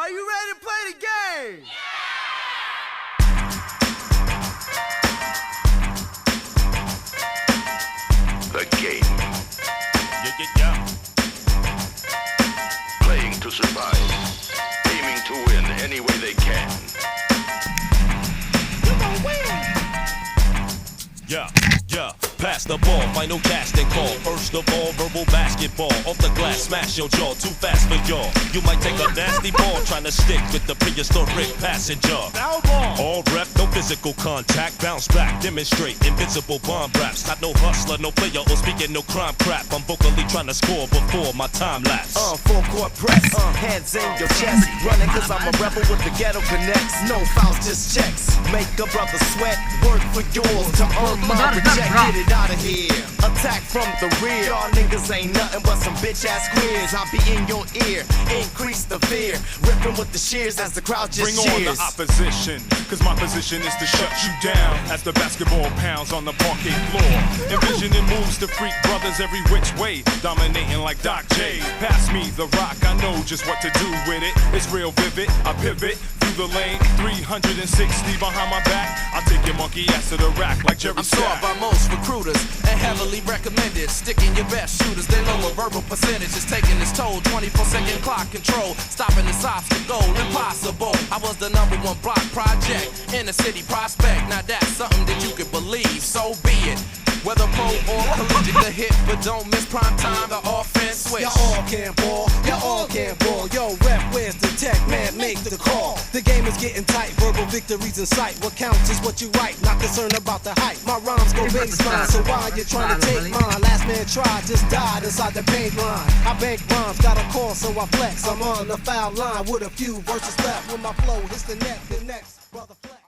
Are you ready to play the game? The game. Yeah. Playing to survive. Aiming to win any way they can. You gon' win. Yeah. Pass the ball, final casting call. First of all, verbal basketball. Off the glass, smash your jaw. Too fast for y'all. You might take a nasty ball trying to stick with the prehistoric passenger. All rep, no physical contact. Bounce back, demonstrate invincible bomb raps. Not no hustler, no player, or speaking no crime crap. I'm vocally trying to score before my time lapse. Full court press, hands in your chest. Running cause I'm a rebel with the ghetto connects. No fouls, just checks. Make a brother sweat, work for yours to earn my reject. Get it out of here. Attack from the rear. Y'all niggas ain't nothing but some bitch ass queers. I'll be in your ear, increase the fear. Ripping with the shears as the crowd just Bring cheers. on the opposition, cause my position is to shut you down as the basketball pounds on the parquet floor. Envisioning moves to freak brothers every which way, dominating like Doc J. Pass me the rock, I know just what to do with it. It's real vivid, I pivot through the lane, 360 behind my back. I'll take your monkey ass to the rack like Jerry I'm sought by most recruiters and heavily recommended. Sticking your best shooters, they lower verbal percentages, taking its toll. 24-second clock control, stopping this obstacle, impossible. I was the #1 block project in the city prospect. Now that's something that you could believe, so be it. Whether pro or collegiate, the hit, but don't miss prime time, the offense switch. Y'all all can ball, y'all all can ball. Yo, rep, where's the tech? Man, make the call. The game is getting tight, verbal victories in sight. What counts is what you write, not concerned about the hype. My rhymes go baseline, so why you trying to take mine? Last man tried, just died inside the paint line. I bank rhymes, got a call, so I flex. I'm on the foul line with a few verses left. When my flow hits the net, the next brother flex.